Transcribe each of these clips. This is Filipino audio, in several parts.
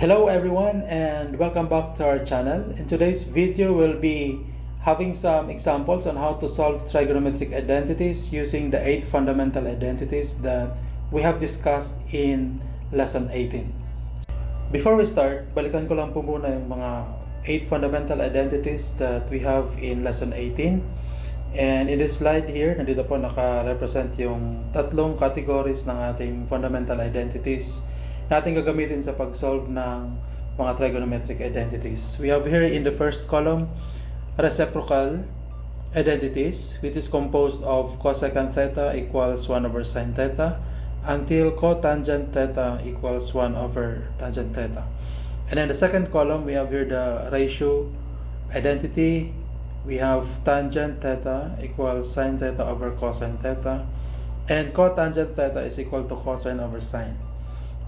Hello everyone and welcome back to our channel. In today's video, we'll be having some examples on how to solve trigonometric identities using the 8 fundamental identities that we have discussed in lesson 18. Before we start, balikan ko lang po muna yung mga 8 fundamental identities that we have in lesson 18. And in this slide here, nandito po naka-represent yung tatlong categories ng ating fundamental identities natin gagamitin sa pag-solve ng mga trigonometric identities. We have here in the first column reciprocal identities, which is composed of cosecant theta equals 1 over sin theta until cotangent theta equals 1 over tangent theta. And then the second column, we have here the ratio identity. We have tangent theta equals sin theta over cosine theta, and cotangent theta is equal to cosine over sine.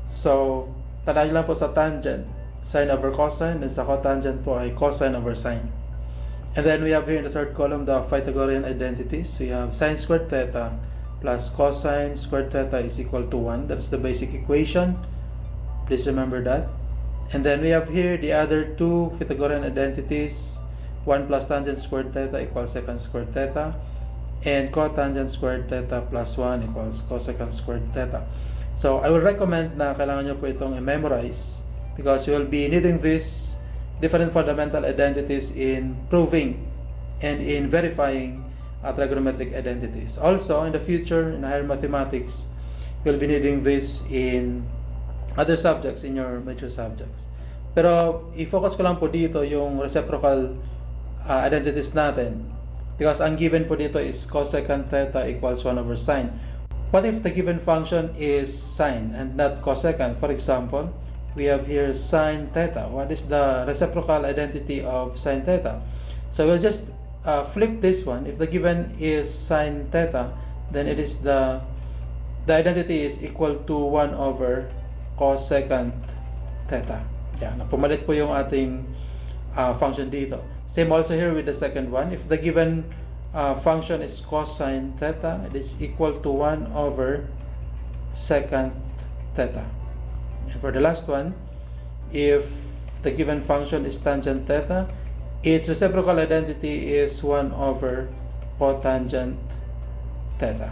So, tandaan lang po sa tangent, sine over cosine, and sa cotangent po ay cosine over sine. And then we have here in the third column the Pythagorean identities. We have sine squared theta plus cosine squared theta is equal to 1. That's the basic equation. Please remember that. And then we have here the other two Pythagorean identities. 1 plus tangent squared theta equals secant squared theta, and cotangent squared theta plus 1 equals cosecant squared theta. So, I will recommend na kailangan nyo po itong i-memorize because you will be needing these different fundamental identities in proving and in verifying trigonometric identities. Also, in the future, in higher mathematics, you will be needing this in other subjects, in your major subjects. Pero, i-focus ko lang po dito yung reciprocal identities natin because ang given po dito is cosecant theta equals 1 over sine. What if the given function is sine and not cosecant? For example, we have here sine theta. What is the reciprocal identity of sine theta? So we'll just flip this one. If the given is sine theta, then it is the identity is equal to 1 over cosecant theta. Yan, pumalit po yung ating function dito. Same also here with the second one. If the given function is cosine theta, it is equal to 1 over secant theta. And for the last one, if the given function is tangent theta, its reciprocal identity is 1 over cotangent theta.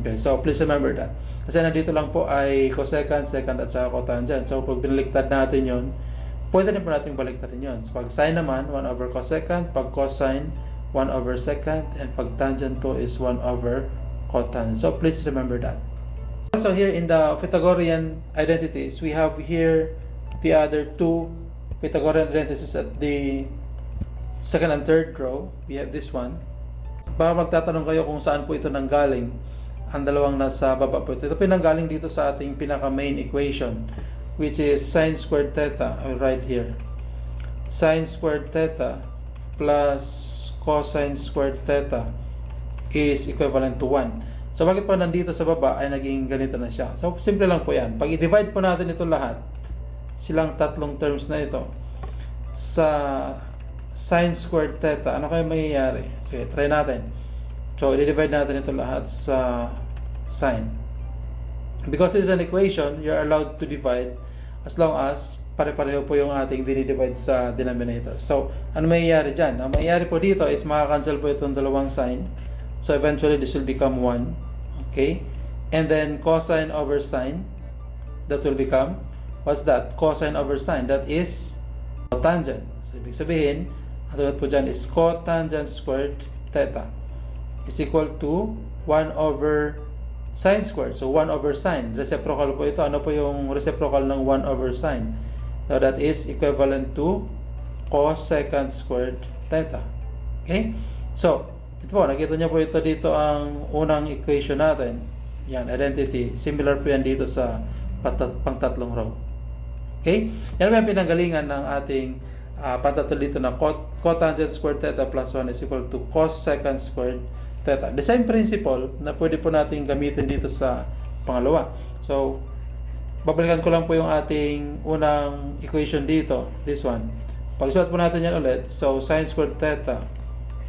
Okay, so please remember that. Kasi nandito lang po ay cosecant, secant at saka cotangent. So pag binaliktad natin yon, pwede rin po natin baliktarin yon. So pag sine naman, 1 over cosecant, pag cosine, 1 over secant, and pag tangent po is 1 over cotangent. So please remember that. Also here in the Pythagorean identities, we have here the other two Pythagorean identities at the second and third row. We have this one. Baka magtatanong kayo kung saan po ito nanggaling. Ang dalawang nasa baba po ito. Ito pinanggaling dito sa ating pinaka main equation, which is sine squared theta. I will write here. Sine squared theta plus cosine squared theta is equivalent to 1. So, bakit pa nandito sa baba ay naging ganito na siya? So, simple lang po yan. Pag i-divide po natin ito lahat, silang tatlong terms na ito, sa sine squared theta, ano kaya mangyayari? Sige, try natin. So, i-divide natin ito lahat sa sine. Because it's an equation, you're allowed to divide as long as pare-pareho po yung ating dinidivide sa denominator. So, ano mangyayari dyan? Ang mangyayari po dito is makakancel po itong dalawang sign. So, eventually, this will become 1. Okay? And then, cosine over sine, that will become, what's that? Cosine over sine. That is cotangent. So, ibig sabihin, ang sagot po dyan is cotangent squared theta is equal to 1 over sine squared. So, 1 over sine. Reciprocal po ito. Ano po yung reciprocal ng 1 over sine? So, that is equivalent to cosecant squared theta. Okay? So, ito po, nakita niyo po ito dito ang unang equation natin. Yan, identity. Similar po yan dito sa pangtatlong row. Okay? Yan po yung pinanggalingan ng ating pangtatlo dito na cotangent squared theta plus 1 is equal to cosecant squared theta. The same principle na pwede po natin gamitin dito sa pangalawa. So, babalikan ko lang po yung ating unang equation dito, this one. Pag-sulat po natin yan ulit, so sine squared theta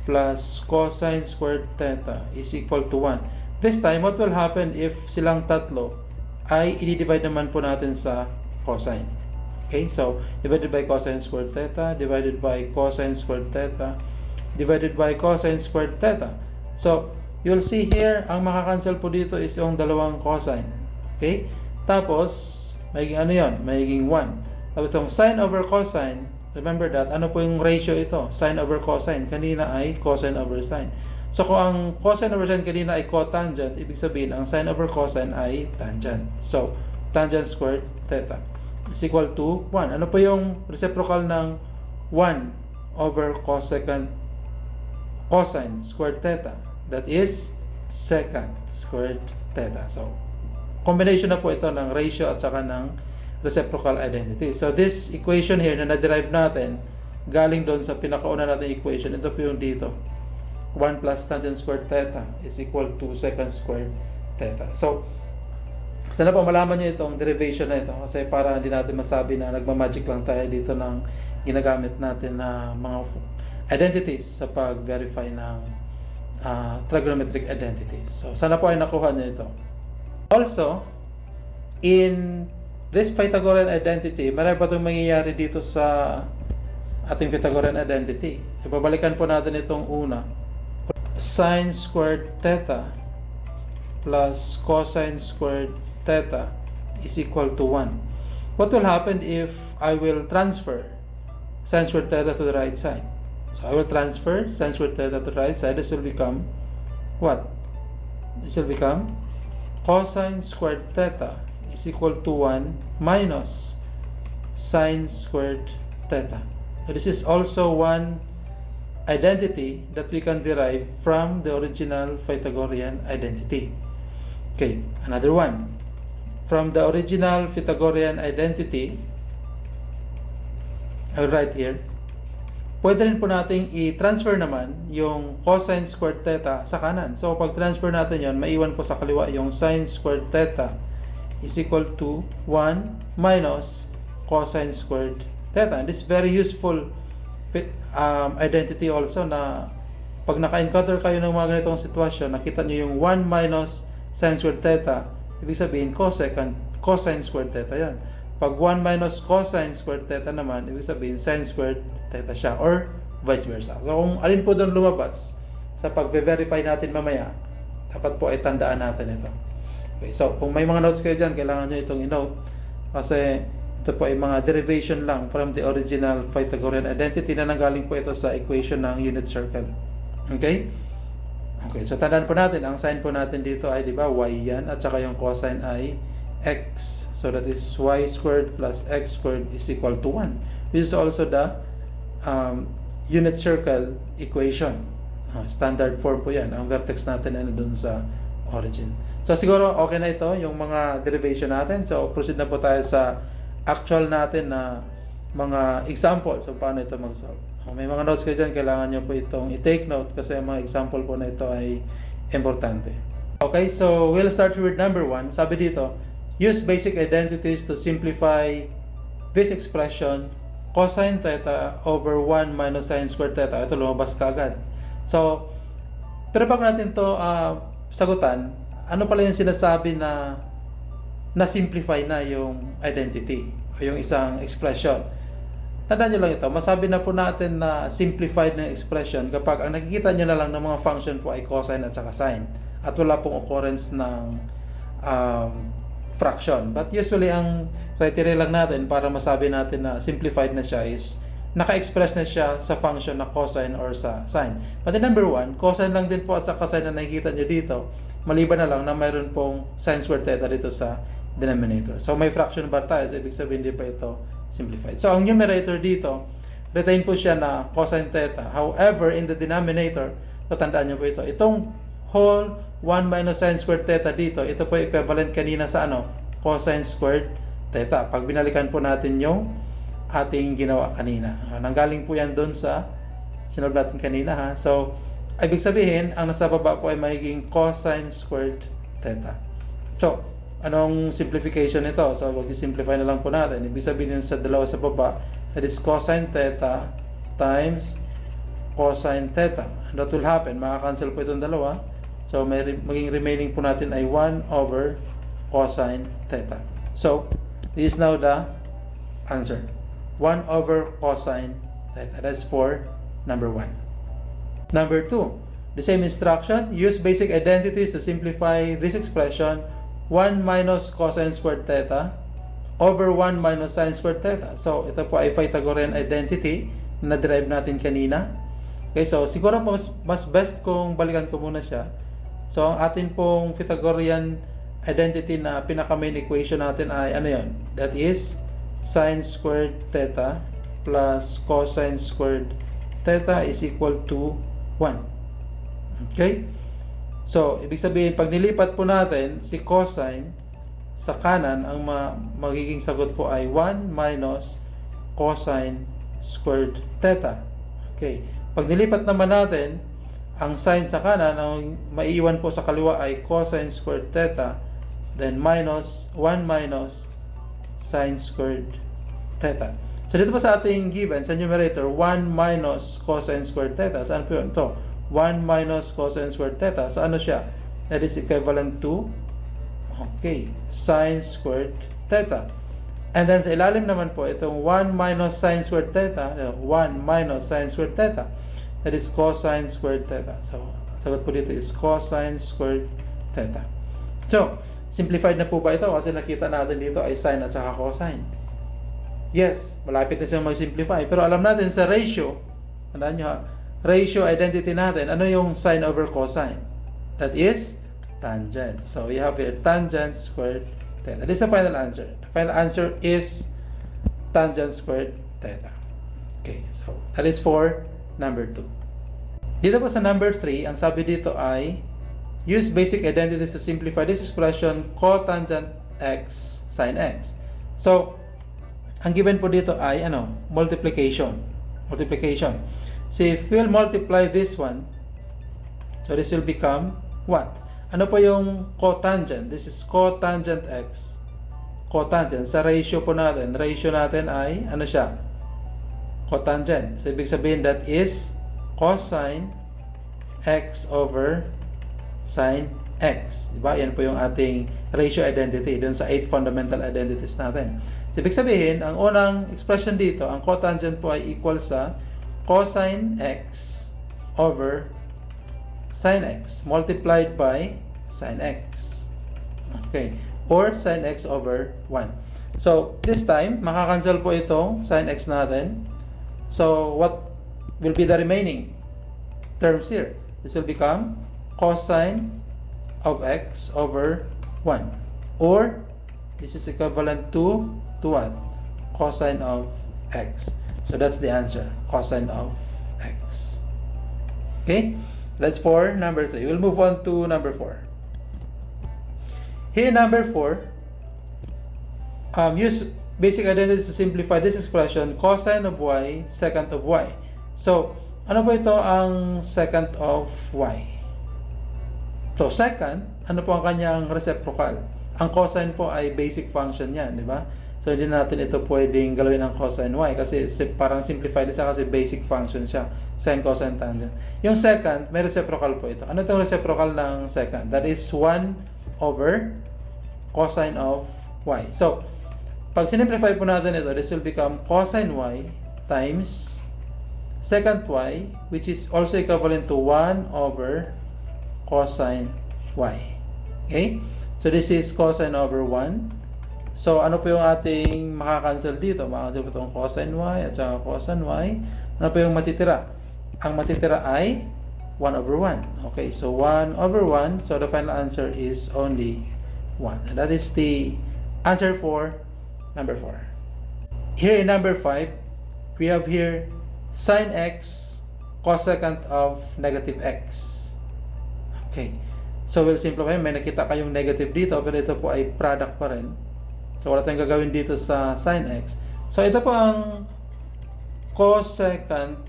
plus cosine squared theta is equal to 1. This time, what will happen if silang tatlo ay i-divide naman po natin sa cosine? Okay, so divided by cosine squared theta, divided by cosine squared theta, divided by cosine squared theta. So, you'll see here, ang makakancel po dito is yung dalawang cosine. Okay? Tapos, magiging ano yun? Magiging 1. Tapos itong sine over cosine, remember that, ano po yung ratio ito? Sine over cosine. Kanina ay cosine over sine. So, kung ang cosine over sine kanina ay cotangent, ibig sabihin, ang sine over cosine ay tangent. So, tangent squared theta is equal to 1. Ano po yung reciprocal ng 1 over cosecant cosine squared theta? That is secant squared theta. So, combination na po ito ng ratio at saka ng reciprocal identity. So, this equation here na na-derive natin, galing doon sa pinakauna natin equation, ito po yung dito. 1 plus tangent squared theta is equal to secant squared theta. So, sana po malaman nyo itong derivation na ito kasi para hindi natin masabi na nagmamagic lang tayo dito ng ginagamit natin na mga identities sa pag-verify ng trigonometric identities. So, sana po ay nakuha nyo ito. Also, in this Pythagorean identity, marami pa itong mangyayari dito sa ating Pythagorean identity. Ibabalikan po natin itong una. Sine squared theta plus cosine squared theta is equal to 1. What will happen if I will transfer sine squared theta to the right side? So I will transfer sine squared theta to the right side. This will become what? This will become cosine squared theta is equal to 1 minus sine squared theta. So this is also one identity that we can derive from the original Pythagorean identity. Okay, another one. From the original Pythagorean identity, I will write here, pwede rin po nating i-transfer naman yung cosine squared theta sa kanan. So, pag transfer natin yon, maiwan po sa kaliwa yung sine squared theta is equal to 1 minus cosine squared theta. And this is very useful identity also na pag naka-encounter kayo ng mga ganitong sitwasyon, nakita nyo yung 1 minus sine squared theta, ibig sabihin cosine squared theta yan. Pag 1 minus cosine squared theta naman, ibig sabihin sine squared theta siya, or vice versa. So kung alin po doon lumabas sa pag-verify natin mamaya, dapat po ay tandaan natin ito. Okay, so kung may mga notes kayo dyan, kailangan nyo itong i-note kasi ito po ay mga derivation lang from the original Pythagorean identity na nanggaling po ito sa equation ng unit circle. Okay? Okay, so tandaan po natin, ang sign po natin dito ay, di ba, y yan, at saka yung cosine ay x. So that is y squared plus x squared is equal to 1. This is also the unit circle equation. Standard form po yan. Ang vertex natin ay dun sa origin. So siguro okay na ito, yung mga derivation natin. So proceed na po tayo sa actual natin na mga examples so paano ito mag-solve. May mga notes kayo dyan, kailangan nyo po itong i-take note kasi ang mga example po na ito ay importante. Okay, so we'll start with number 1. Sabi dito, use basic identities to simplify this expression cosine theta over 1 minus sine squared theta. Ito lumabas ka agad. So, pero bago natin to sagutan, ano pala yung sinasabi na na-simplify na yung identity o yung isang expression? Tandaan nyo lang ito, masabi na po natin na simplified na expression kapag ang nakikita nyo na lang ng mga function po ay cosine at saka sine at wala pong occurrence ng fraction. But usually ang criteria lang natin para masabi natin na simplified na siya is naka-express na siya sa function na cosine or sa sine. But in number 1, cosine lang din po at saka sine na nakikita nyo dito, maliban na lang na mayroon pong sine squared theta dito sa denominator. So may fraction ba tayo? So ibig sabihin hindi pa ito simplified. So ang numerator dito, retain po siya na cosine theta. However, in the denominator, tatandaan nyo po ito. Itong whole 1 minus sine squared theta dito, ito po equivalent kanina sa ano? Cosine squared theta. Pag binalikan po natin yung ating ginawa kanina. Nanggaling po yan doon sa sinolve natin kanina ha. So, ibig sabihin, ang nasa baba po ay magiging cosine squared theta. So, anong simplification nito? So, mag-simplify na lang po natin. Ibig sabihin yun sa dalawa sa baba, that is cosine theta times cosine theta. And that will happen. Makakancel po itong dalawa. So, maging remaining po natin ay 1 over cosine theta. So, this is now the answer. 1 over cosine theta. That's for number 1. Number 2, the same instruction. Use basic identities to simplify this expression. 1 minus cosine squared theta over 1 minus sine squared theta. So, ito po ay Pythagorean identity na derive natin kanina. Okay, so siguro mas best kung balikan ko muna siya. So, ang atin pong Pythagorean identity na pinaka-main equation natin ay ano yun? That is sine squared theta plus cosine squared theta is equal to 1. Okay? So, ibig sabihin, pag nilipat po natin si cosine sa kanan, ang magiging sagot po ay 1 minus cosine squared theta. Okay. Pag nilipat naman natin ang sine sa kanan, ang maiiwan po sa kaliwa ay cosine squared theta, then minus 1 minus sine squared theta. So, dito po sa ating given, sa numerator, 1 minus cosine squared theta. Saan po yun? Ito, 1 minus cosine squared theta. So, ano siya? That is equivalent to, okay, sine squared theta. And then, sa ilalim naman po, itong 1 minus sine squared theta, 1 minus sine squared theta. That is cosine squared theta. So, sagot po dito is cosine squared theta. So, simplified na po ba ito? Kasi nakita natin dito ay sine at saka cosine. Yes, malapit na siyang mag-simplify. Pero alam natin sa ratio, tandaan nyo ha, ratio identity natin, ano yung sine over cosine? That is tangent. So, we have here tangent squared theta. That is the final answer. The final answer is tangent squared theta. Okay, so that is for number 2. Dito po sa number 3, ang sabi dito ay use basic identities to simplify this expression cotangent x sin x. So, ang given po dito ay multiplication. Multiplication. So if we'll multiply this one, so this will become what? Ano po yung cotangent? This is cotangent x. Cotangent. Sa ratio po natin, ratio natin ay ano siya? Cotangent. So ibig sabihin that is cosine x over sin x. Diba? Yan po yung ating ratio identity dun sa 8 fundamental identities natin. So, ibig sabihin, ang unang expression dito, ang cotangent po ay equal sa cosine x over sin x multiplied by sin x. Okay. Or sin x over 1. So, this time, makakancel po itong sin x natin. So, what will be the remaining terms here? This will become cosine of x over 1. Or, this is equivalent to what? Cosine of x. So that's the answer. Cosine of x. Okay? That's for number 3. We'll move on to number 4. Here, number 4, use basic identities to simplify this expression, cosine of y, secant of y. So, ano po ito ang secant of y? So, secant, ano po ang kanyang reciprocal? Ang cosine po ay basic function yan, di ba? So, hindi natin ito pwedeng galawin ng cosine y kasi parang simplified siya kasi basic function siya. Sine, cosine, tangent. Yung secant, may reciprocal po ito. Ano itong reciprocal ng secant? That is 1 over cosine of y. So, pag sinimplify po natin ito, this will become cosine y times secant y, which is also equivalent to 1 over cosine y. Okay? So, this is cosine over 1. So, ano po yung ating makakancel dito? Makakancel po itong cosine y at saka cosine y. Ano po yung matitira? Ang matitira ay 1 over 1. Okay, so 1 over 1. So, the final answer is only 1. And that is the answer for number 4. Here in number 5, we have here sin x cosecant of negative x. Okay. So, we'll simplify. May nakita kayong negative dito, pero ito po ay product pa rin. So, wala tayong gagawin dito sa sin x. So, ito po ang cosecant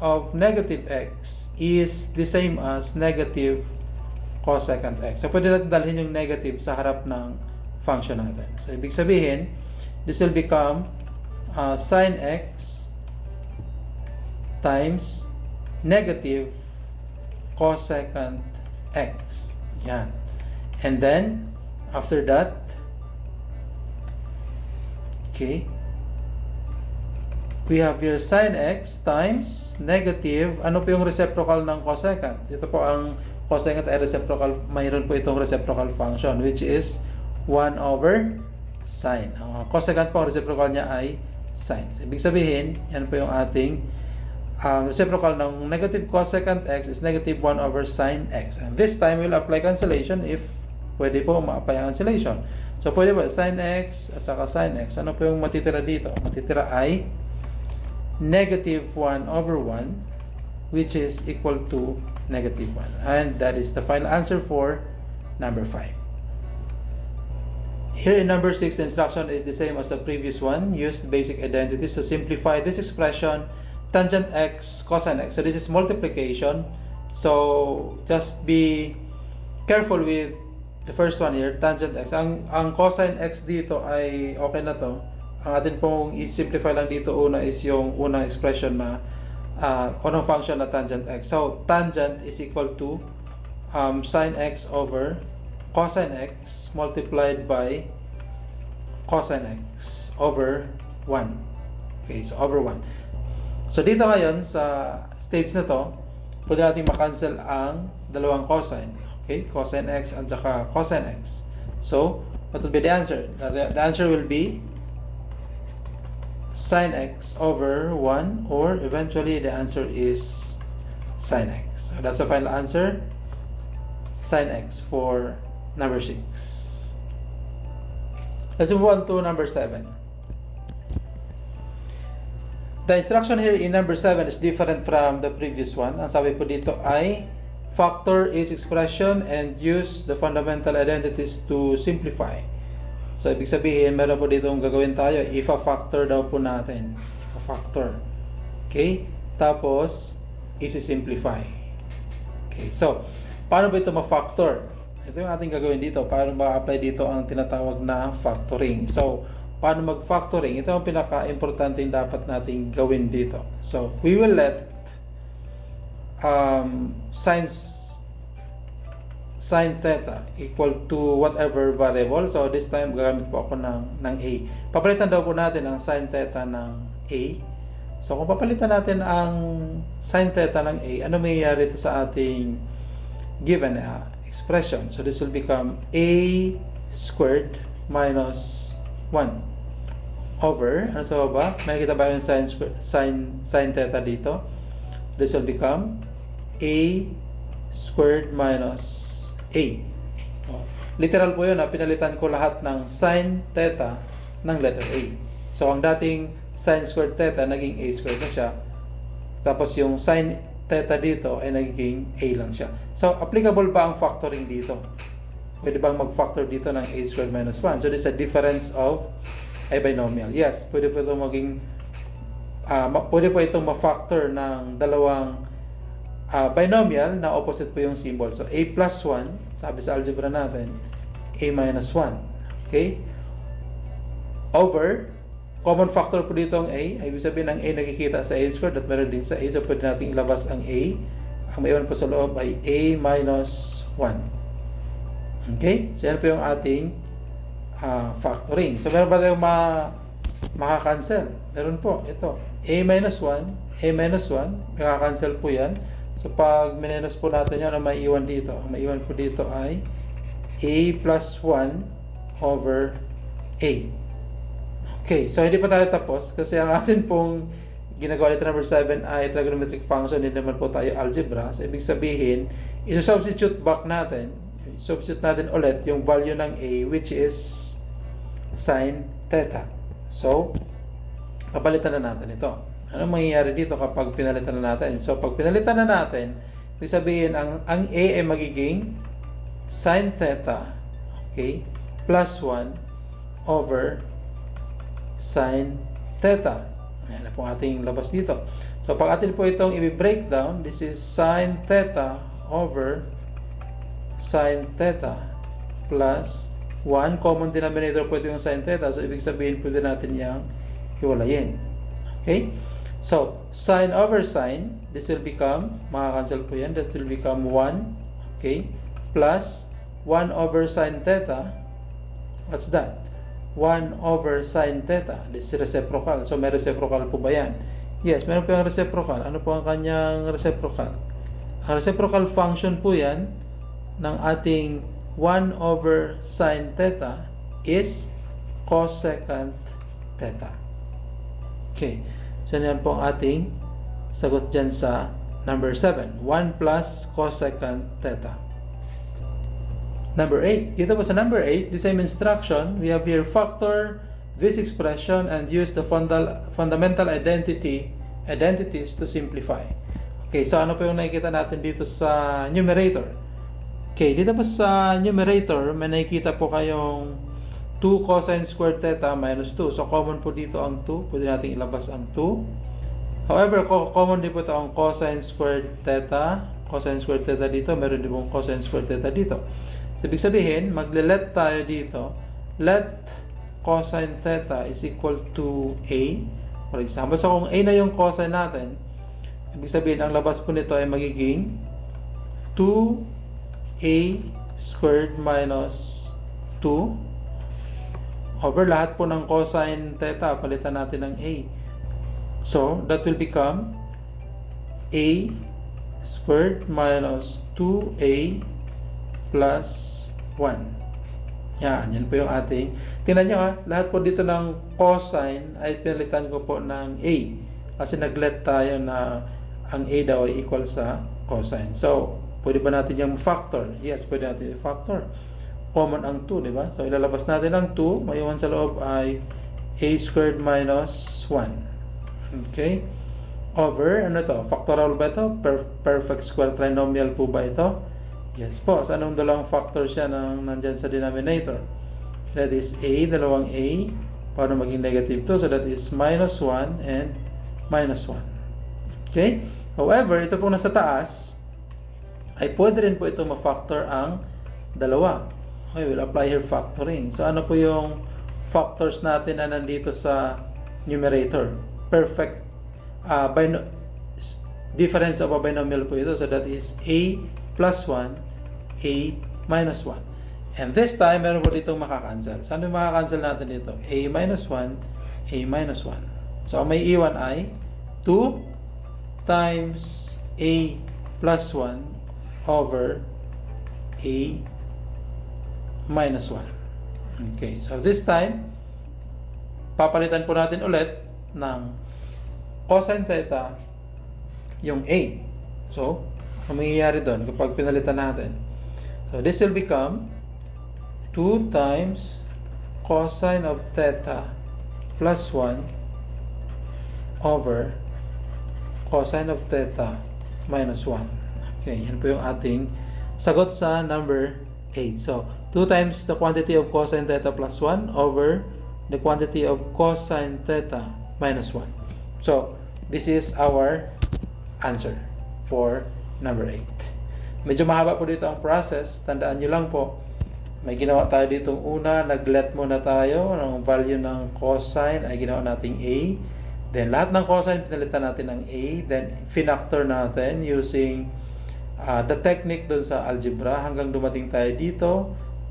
of negative x is the same as negative cosecant x. So, pwede natin dalhin yung negative sa harap ng function natin. So, ibig sabihin, this will become sin x times negative cosecant x. Yan. And then, after that, okay, we have here sin x times negative, ano po yung reciprocal ng cosecant? Ito po ang cosecant ay reciprocal, mayroon po itong reciprocal function which is 1 over sin. Cosecant po, ang reciprocal niya ay sin. So, ibig sabihin, yan po yung ating reciprocal ng negative cosecant x is negative 1 over sin x. And this time, we'll apply cancellation if pwede po ma-apply ang cancellation. So, pwede ba sin x at saka sin x? Ano po yung matitira dito? Matitira ay negative 1 over 1 which is equal to negative 1. And that is the final answer for number 5. Here in number 6, the instruction is the same as the previous one. Use basic identities to simplify this expression, tangent x cosine x. So this is multiplication. So just be careful with the first one here, tangent x. Ang cosine x dito ay okay na to. Ang atin pong i-simplify lang dito una is yung unang expression na unang function na tangent x. So tangent is equal to sin x over cosine x multiplied by cosine x over 1. Okay, so over 1. So dito ngayon sa stage na to, pwede natin makancel ang dalawang cosine. Okay, cosine x at saka cosine x. So, what will be the answer? The answer will be sin x over 1, or eventually the answer is sin x. So that's the final answer, sin x for number 6. Let's move on to number 7. The instruction here in number 7 is different from the previous one. Ang sabi po dito ay factor each expression and use the fundamental identities to simplify. So, ibig sabihin, meron po dito gagawin tayo. Ifa-factor daw po natin. Ifa-factor. Okay? Tapos, isi-simplify. Okay. So, paano ba ito ma-factor? Ito yung ating gagawin dito. Paano ma-apply dito ang tinatawag na factoring? So, paano mag-factoring? Ito ang pinaka-importante dapat nating gawin dito. So, we will let sin theta equal to whatever variable. So this time gagamit po ako ng a. Papalitan daw po natin ang sin theta ng a. So kung papalitan natin ang sin theta ng a, ano mangyayari ito sa ating given expression? So this will become a squared minus 1 over, ano sa baba? May nakita ba yung sin theta dito? This will become a squared minus a. Literal po yun, pinalitan ko lahat ng sin theta ng letter a. So ang dating sin squared theta naging a squared na siya. Tapos yung sin theta dito ay naging a lang siya. So applicable ba ang factoring dito? Pwede bang mag-factor dito ng a squared minus 1? So this is a difference of a binomial. Yes, pwede po ito maging pwede po itong ma-factor ng dalawang binomial na opposite po yung symbol. So, a plus 1, sabi sa algebra natin, a minus 1. Okay? Over, common factor po dito ang a. Ibig sabihin ng a nakikita sa a squared at meron din sa a. So, pwede natin ilabas ang a. Ang maiwan po sa loob ay a minus 1. Okay? So, yan po yung ating factoring. So, meron ba tayong makakancel? Meron po. Ito. A minus 1, a minus 1. Makakancel po yan. So, pag minus po natin yan, ang maiiwan dito? Ang maiiwan po dito ay a plus 1 over a. Okay, so hindi pa tayo tapos kasi ang atin pong ginagawa dito number 7 ay trigonometric function, hindi naman po tayo algebra. So, ibig sabihin, iso-substitute back natin. Substitute natin ulit yung value ng a, which is sin theta. So, papalitan na natin ito. Ano mangyayari dito kapag pinalitan na natin? So, pag pinalitan na natin, ibig sabihin, ang a ay magiging sin theta, okay, plus 1 over sin theta. Ayan na po ating labas dito. So, pag atin po itong i-breakdown, this is sin theta over sin theta plus 1. Common denominator po ito yung sin theta. So, ibig sabihin, pwede natin yung hiwalayin. Okay? So, sin over sin, this will become, makakancel po yan, this will become 1, okay, plus 1 over sin theta, what's that? 1 over sine theta. This is reciprocal. So, may reciprocal po ba yan? Yes, meron po yung reciprocal. Ano po ang kanyang reciprocal? Ang reciprocal function po yan ng ating 1 over sine theta is cosecant theta. Okay. So, yan po ang ating sagot dyan sa number 7. 1 plus cosecant theta. Number 8. Dito po sa number 8, the same instruction, we have here factor this expression and use the fundamental identities to simplify. Okay, so ano po yung nakikita natin dito sa numerator? Okay, dito po sa numerator, may nakikita po kayong 2 cosine squared theta minus 2. So, common po dito ang 2. Pwede natin ilabas ang 2. However, common din po ito ang cosine squared theta. Cosine squared theta dito. Meron din pong cosine squared theta dito. So, ibig sabihin, magle-let tayo dito. Let cosine theta is equal to A. For example, so kung A na yung cosine natin, ibig sabihin, ang labas po nito ay magiging 2A squared minus 2 over lahat po ng cosine theta, palitan natin ng A. So, that will become A squared minus 2A plus 1. Yan po yung ating. Tingnan nyo ha, lahat po dito ng cosine ay pinalitan ko po ng A. Kasi nag-let tayo na ang A daw ay equal sa cosine. So, pwede ba natin yung factor? Yes, pwede natin i-factor. Common ang 2, di ba? So, ilalabas natin ang 2. May 1 sa loob ay A squared minus 1. Okay? Over, ano to? Factorial ba ito? Perfect square trinomial po ba ito? Yes po. So, anong dalawang factors yan ang nandyan sa denominator? That is A, dalawang A, para maging negative 2. So, that is minus 1 and minus 1. Okay? However, ito pong nasa taas, ay pwede rin po itong ma-factor ang dalawa. Okay, we'll apply here factoring. So, ano po yung factors natin na nandito sa numerator? Perfect difference of a binomial po ito. So, that is A plus 1, A minus 1. And this time, meron po ditong makakancel. Saan yung makakancel natin dito? A minus 1, A minus 1. So, ang may iwan ay 2 times A plus 1 over A minus 1. Okay, so this time, papalitan po natin ulit ng cosine theta yung A. So, ang mangyayari doon kapag pinalitan natin? So, this will become 2 times cosine of theta plus 1 over cosine of theta minus 1. Okay, yan po yung ating sagot sa number 8. So, 2 times the quantity of cosine theta plus 1 over the quantity of cosine theta minus 1. So, this is our answer for number 8. Medyo mahaba po dito ang process. Tandaan nyo lang po, may ginawa tayo ditong una, nag-let muna tayo ng value ng cosine ay ginawa nating A. Then, lahat ng cosine, pinalitan natin ng A. Then, finactor natin using the technique dun sa algebra hanggang dumating tayo dito.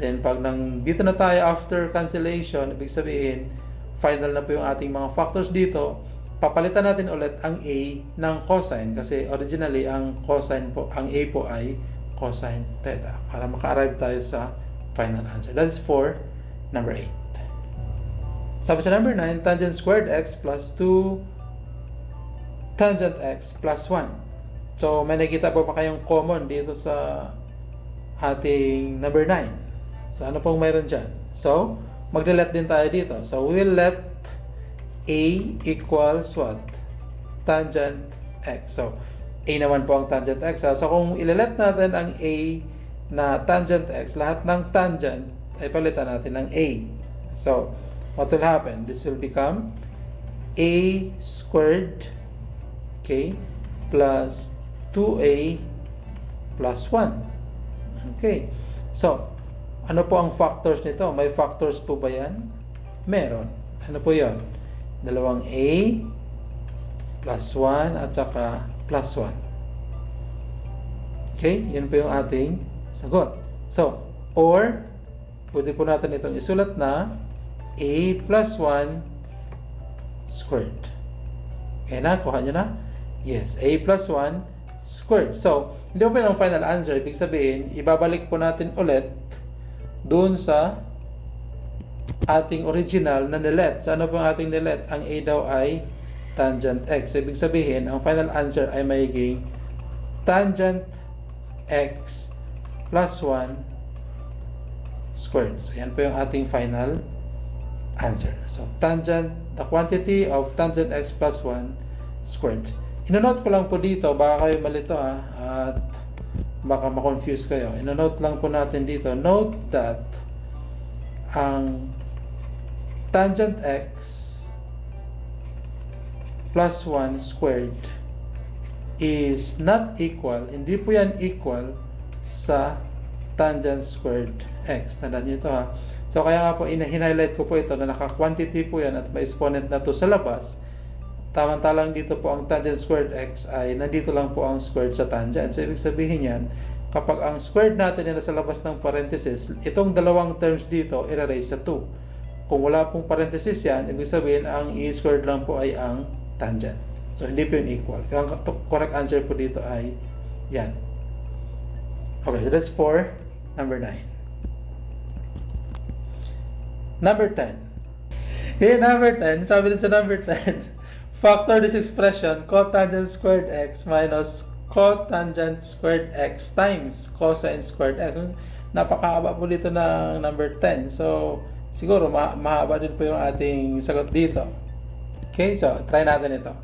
Then, pag dito na tayo after cancellation, ibig sabihin, final na po yung ating mga factors dito. Papalitan natin ulit ang A ng cosine kasi originally ang cosine po, ang A po ay cosine theta para maka-arrive tayo sa final answer. That is for number 8. Sabi sa number 9, tangent squared x plus 2 tangent x plus 1. So, may nakita po pa kayong common dito sa ating number 9. So, ano pong mayroon dyan? So, magle-let din tayo dito. So, we will let A equals what? Tangent x. So, A naman po ang tangent x. So, kung ile-let natin ang A na tangent x, lahat ng tangent ay palitan natin ng A. So, what will happen? This will become A squared, okay, plus 2A plus 1. Okay. So, ano po ang factors nito? May factors po ba yan? Meron. Ano po yon? Dalawang A plus 1 at saka plus 1. Okay? Yan po yung ating sagot. So, or, pwede po natin itong isulat na a plus 1 squared. Okay na? Kuha nyo na? Yes, a plus 1 squared. So, hindi po yung final answer. Ibig sabihin, ibabalik po natin ulit doon sa ating original na nilet. So, ano po ang ating nilet? Ang a daw ay tangent x. So, ibig sabihin, ang final answer ay magiging tangent x plus 1 squared. So, yan po yung ating final answer. So, tangent, the quantity of tangent x plus 1 squared. Inonote ko lang po dito, baka kayo malito at baka ma-confuse kayo. Inonote lang po natin dito. Note that ang tangent x plus 1 squared is not equal, hindi po yan equal sa tangent squared x. Tandaan nyo ito ha. So kaya nga po, highlight ko po ito na naka-quantity po yan at may exponent na to sa labas. Tamantalang dito po ang tangent squared x ay nandito lang po ang squared sa tangent. So ibig sabihin yan, kapag ang squared natin ay nasa labas ng parenthesis, itong dalawang terms dito i-raise sa 2. Kung wala pong parenthesis yan, ibig sabihin ang e squared lang po ay ang tangent. So hindi po yun equal. Kaya ang correct answer po dito ay yan. Okay, so that's for number 9. Number 10. Here, number 10, sabi din sa number 10, factor this expression cotangent squared x minus cotangent squared x times cosine squared x. Napakahaba po dito ng number 10. So, siguro mahaba din po yung ating sagot dito. Okay, so try natin ito.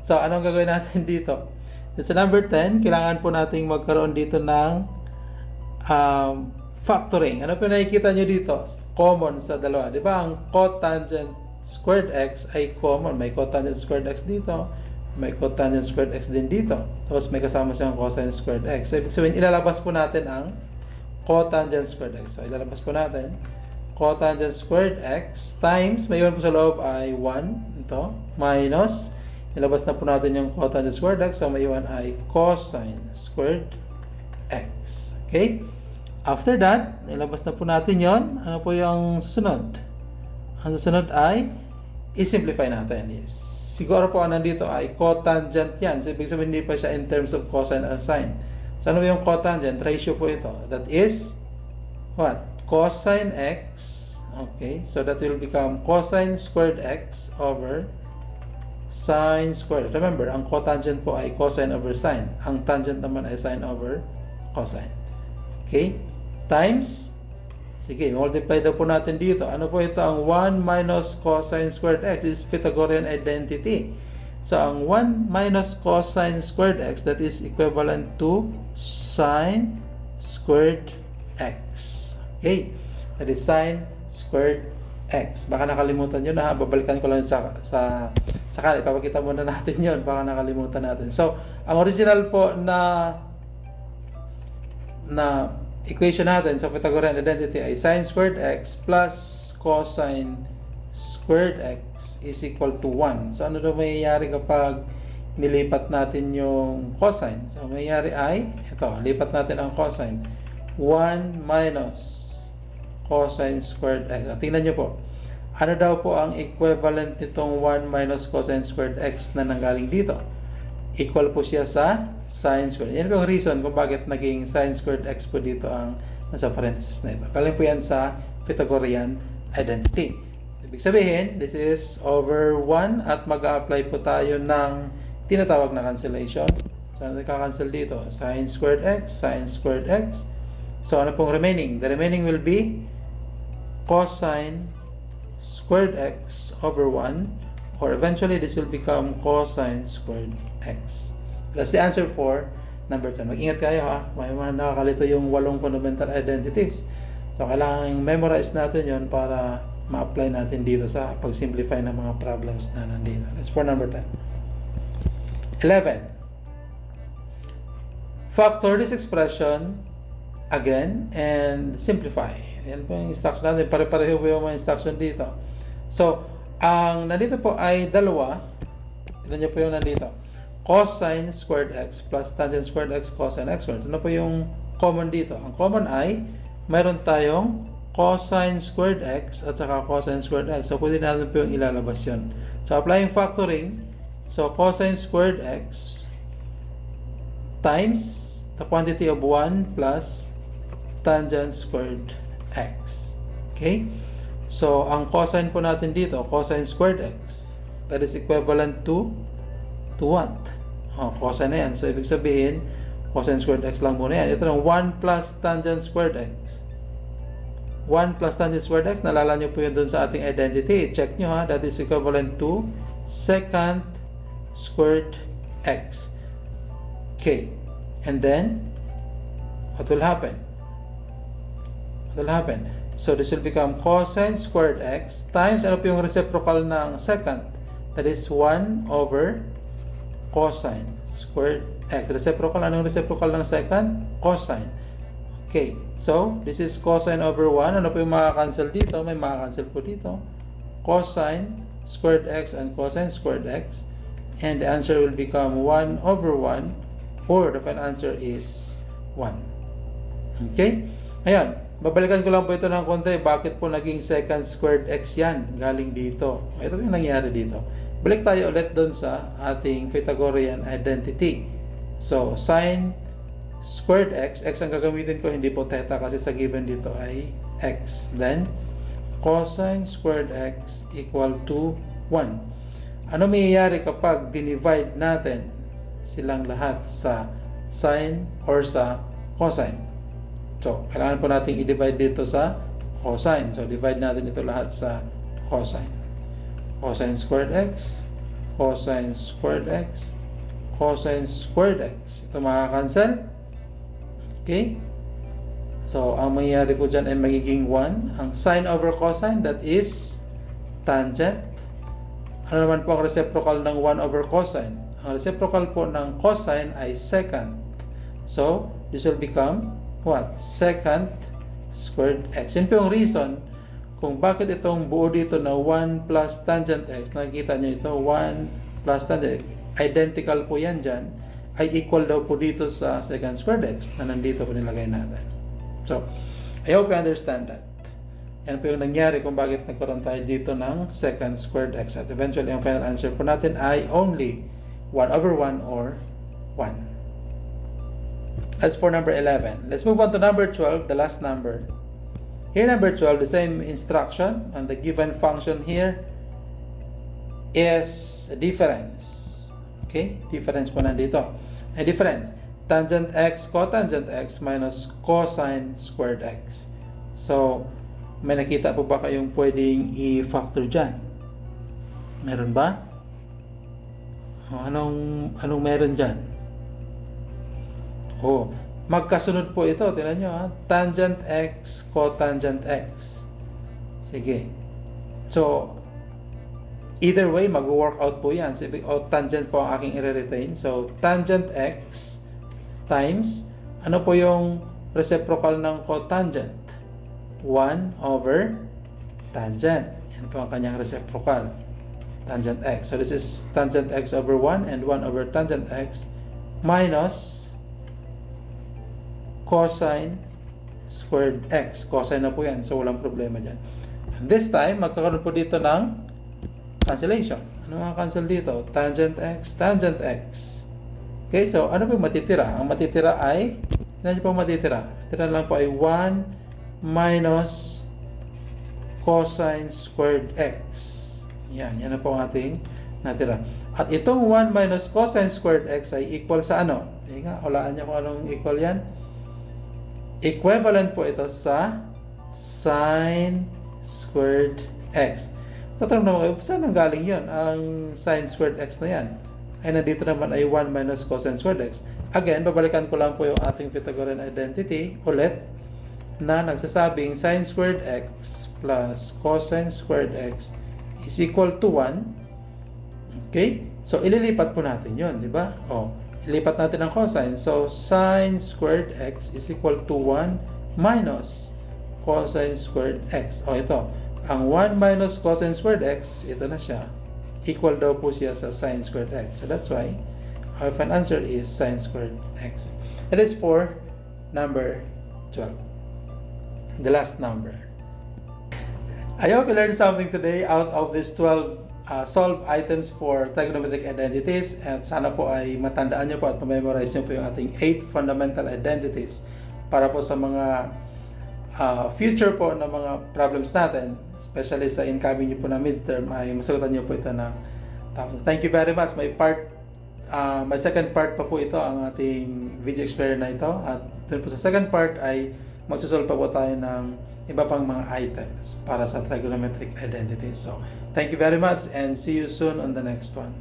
So, anong gagawin natin dito? Sa number 10, kailangan po nating magkaroon dito ng factoring. Ano po nakikita nyo dito? Common sa dalawa. Di ba? Ang cotangent squared x ay common. May cotangent squared x dito. May cotangent squared x din dito. Tapos may kasama siyang cosine squared x. So, ibig sabihin, ilalabas po natin ang cotangent squared x. So, ilalabas po natin cotangent squared x times, may iwan po sa loob ay 1. Ito. Minus, ilabas na po natin yung cotangent squared x. So, may iwan ay cosine squared x. Okay? After that, ilabas na po natin yon. Ano po yung susunod? Ang susunod ay i-simplify natin. Siguro po ang nandito ay cotangent yan. So, ibig sabihin hindi pa siya in terms of cosine or sine. So, ano yung cotangent? Ratio po ito. That is what? Cosine x. Okay. So, that will become cosine squared x over sine squared. Remember, ang cotangent po ay cosine over sine. Ang tangent naman ay sine over cosine. Okay. Times, sige, multiply daw po natin dito. Ano po ito? Ang 1 minus cosine squared x is Pythagorean identity. So, ang 1 minus cosine squared x, that is equivalent to sine squared x. Okay? That is sine squared x. Baka nakalimutan nyo na, babalikan ko lang sa kanila. Ipapakita muna natin yon. Baka nakalimutan natin. So, ang original po na equation natin sa Pythagorean identity ay sine squared x plus cosine squared x is equal to 1. So, ano daw mayayari kapag nilipat natin yung cosine? So, mayayari ay, ito, lipat natin ang cosine. 1 minus cosine squared x. Tingnan nyo po. Ano daw po ang equivalent nitong 1 minus cosine squared x na nanggaling dito? Equal po siya sa sine squared. Yan po yung reason kung bakit naging sine squared x po dito ang nasa parenthesis na ito. Galing po yan sa Pythagorean identity. Ibig sabihin, this is over 1 at mag-a-apply po tayo ng tinatawag na cancellation. So, ano nagka-cancel dito? Sine squared x, sine squared x. So, ano pong remaining? The remaining will be cosine squared x over 1, or eventually this will become cosine squared x. That's the answer for number 10. Mag-ingat kayo ha. May mga nakakalito yung 8 fundamental identities. So, kailangan memorize natin yon para ma-apply natin dito sa pag-simplify ng mga problems na nandito. That's for number 10. 11. Factor this expression again and simplify. Yan po yung instruction natin. Pare-pareho po yung mga instruction dito. So, ang nandito po ay dalawa. Tignan nyo po yung nandito. Cosine squared x plus tangent squared x cosine x squared. Ano po yung common dito? Ang common ay mayroon tayong cosine squared x at saka cosine squared x. So, pwede natin po yung ilalabas yun. So, applying factoring, so cosine squared x times the quantity of 1 plus tangent squared x. Okay? So, ang cosine po natin dito, cosine squared x, that is equivalent to what? Cosine na yan. So, ibig sabihin, cosine squared x lang muna yan. Ito ng 1 plus tangent squared x. 1 plus tangent squared x, nalala nyo po yun dun sa ating identity. Check nyo ha, that is equivalent to secant squared x. Okay. And then, what will happen? What will happen? So, this will become cosine squared x times, ano po yung reciprocal ng secant? That is 1 over cosine squared x. Reciprocal, anong reciprocal ng secant? Cosine. Okay. So, this is cosine over 1. Ano po yung makakancel dito? May makakancel po dito. Cosine squared x and cosine squared x. And the answer will become 1 over 1. Or the final answer is 1. Okay? Ayan. Babalikan ko lang po ito ng konti. Bakit po naging secant squared x yan? Galing dito. Ito yung nangyari dito. Balik tayo ulit doon sa ating Pythagorean identity. So, sin squared x. X ang gagamitin ko. Hindi po theta kasi sa given dito ay x. Then, cosine squared x equal to 1. Ano mayayari kapag dinivide natin silang lahat sa sine or sa cosine? So, kailangan po natin i-divide dito sa cosine. So, divide natin ito lahat sa cosine. Cosine squared x, cosine squared x, cosine squared x. Ito makakancel. Okay? So, ang mangyayari po dyan ay magiging 1. Ang sine over cosine, that is tangent. Ano naman po ang reciprocal ng 1 over cosine? Ang reciprocal po ng cosine ay secant. So, this will become what? Secant squared x. Yun po yung reason kung bakit itong buo dito na 1 plus tangent x, nakikita nyo ito, 1 plus tangent x, identical po yan dyan, ay equal daw po dito sa secant squared x na nandito po nilagay natin. So, I hope you understand that. Yan po yung nangyari kung bakit nagkaroon tayo dito ng secant squared x. At eventually, ang final answer po natin ay only 1 over 1 or 1. As for number 11, let's move on to number 12, the last number. Here, number 12, the same instruction, and the given function here is a difference. Okay? Difference po nandito. A difference. Tangent x, cotangent x minus cosine squared x. So, may nakita po ba kayong pwedeng i-factor dyan? Meron ba? Anong meron dyan? Magkasunod po ito. Tingnan nyo ha. Tangent x, cotangent x. Sige. So, either way, mag-work out po yan. So, tangent po ang aking i-retain. So, tangent x times, ano po yung reciprocal ng cotangent? 1 over tangent. Yan po ang kanyang reciprocal. Tangent x. So, this is tangent x over 1 and 1 over tangent x minus cosine squared x. Cosine na po yan. So, walang problema dyan. And this time, magkakaroon po dito ng cancellation. Ano mga cancel dito? Tangent x, tangent x. Okay, so ano po yung matitira? Ang matitira ay, ano po matitira? Matitira lang po ay 1 minus cosine squared x. Yan na po ang ating natira. At itong 1 minus cosine squared x ay equal sa ano? Hulaan niyo kung anong equal yan. Equivalent po ito sa sine squared x. Tatanong naman kayo, saan ang galing yun? Ang sine squared x na yan. Ay nandito naman ay 1 minus cosine squared x. Again, babalikan ko lang po yung ating Pythagorean identity ulit na nagsasabing sine squared x plus cosine squared x is equal to 1. Okay? So, ililipat po natin yun, di ba? Ilipat natin ang cosine. So, sine squared x is equal to 1 minus cosine squared x. Ito. Ang 1 minus cosine squared x, ito na siya. Equal daw po siya sa sine squared x. So, that's why our final answer is sine squared x. That is for number 12. The last number. I hope you learned something today out of these 12 solved items for trigonometric identities, at sana po ay matandaan nyo po at memorize nyo po yung ating 8 fundamental identities para po sa mga future po na mga problems natin, especially sa incoming nyo po na midterm, ay masagutan nyo po ito ng tama. Thank you very much. May second part pa po ito ang ating video explainer na ito, at dun po sa second part ay magsusolve pa po tayo ng iba pang mga items para sa trigonometric identities. So, thank you very much and see you soon on the next one.